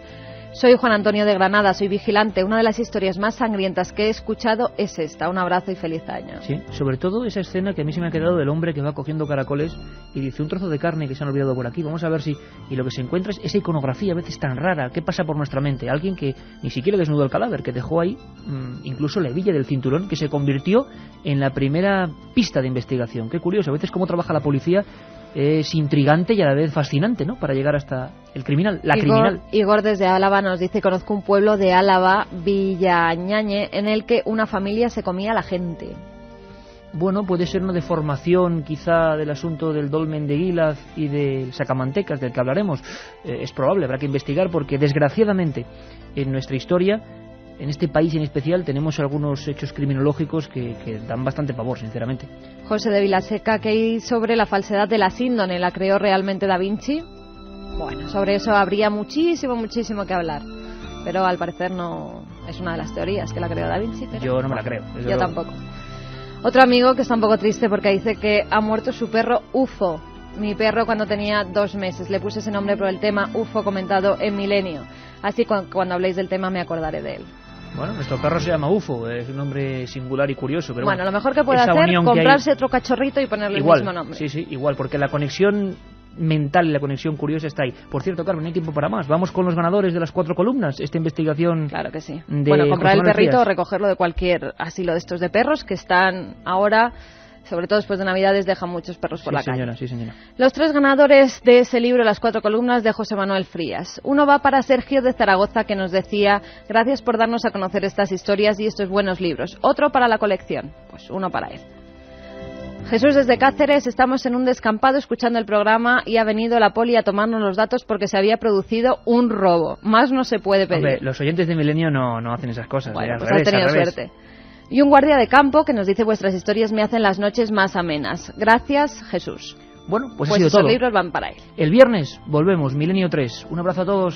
Soy Juan Antonio de Granada, soy vigilante. Una de las historias más sangrientas que he escuchado es esta. Un abrazo y feliz año. Sí, sobre todo esa escena que a mí se me ha quedado del hombre que va cogiendo caracoles y dice un trozo de carne que se han olvidado por aquí. Vamos a ver si... Y lo que se encuentra es esa iconografía a veces tan rara. ¿Qué pasa por nuestra mente? Alguien que ni siquiera desnudó el cadáver, que dejó ahí incluso la hebilla del cinturón, que se convirtió en la primera pista de investigación. Qué curioso, a veces cómo trabaja la policía. Es intrigante y a la vez fascinante, ¿no? Para llegar hasta el criminal, criminal. Igor desde Álava nos dice, conozco un pueblo de Álava, Villañañe, en el que una familia se comía a la gente. Bueno, puede ser una deformación quizá del asunto del dolmen de Guilaz y del sacamantecas, del que hablaremos. Es probable, habrá que investigar porque desgraciadamente en nuestra historia, en este país en especial, tenemos algunos hechos criminológicos que dan bastante pavor, sinceramente. José de Vilaseca, ¿qué hay sobre la falsedad de la síndrome? ¿La creó realmente Da Vinci? Bueno, sobre eso habría muchísimo que hablar, pero al parecer no Es una de las teorías que la creó Da Vinci, pero Yo no me la creo. yo tampoco. Otro amigo que está un poco triste porque dice que ha muerto su perro UFO. Mi perro cuando tenía 2 meses. Le puse ese nombre por el tema UFO comentado en Milenio. Así que cuando habléis del tema me acordaré de él. Bueno, nuestro perro se llama UFO, es un nombre singular y curioso. Pero bueno, lo mejor que puede hacer es comprarse otro cachorrito y ponerle igual, el mismo nombre. Sí, igual, porque la conexión mental y la conexión curiosa está ahí. Por cierto, Carmen, no hay tiempo para más. Vamos con los ganadores de las 4 columnas, esta investigación. Claro que sí. Bueno, comprar el perrito o recogerlo de cualquier asilo de estos de perros que están ahora, sobre todo después de Navidades, dejan muchos perros por la calle. Sí, señora. Los 3 ganadores de ese libro, Las 4 columnas, de José Manuel Frías. Uno va para Sergio de Zaragoza, que nos decía: gracias por darnos a conocer estas historias y estos buenos libros. Otro para la colección. Pues uno para él. Jesús desde Cáceres: estamos en un descampado escuchando el programa y ha venido la poli a tomarnos los datos porque se había producido un robo. Más no se puede pedir. Hombre, los oyentes de Milenio no hacen esas cosas. Bueno, pues has tenido suerte. Y un guardia de campo que nos dice: vuestras historias me hacen las noches más amenas. Gracias, Jesús. Bueno, pues ha sido esos todo. libros van para él. El viernes volvemos, Milenio 3. Un abrazo a todos.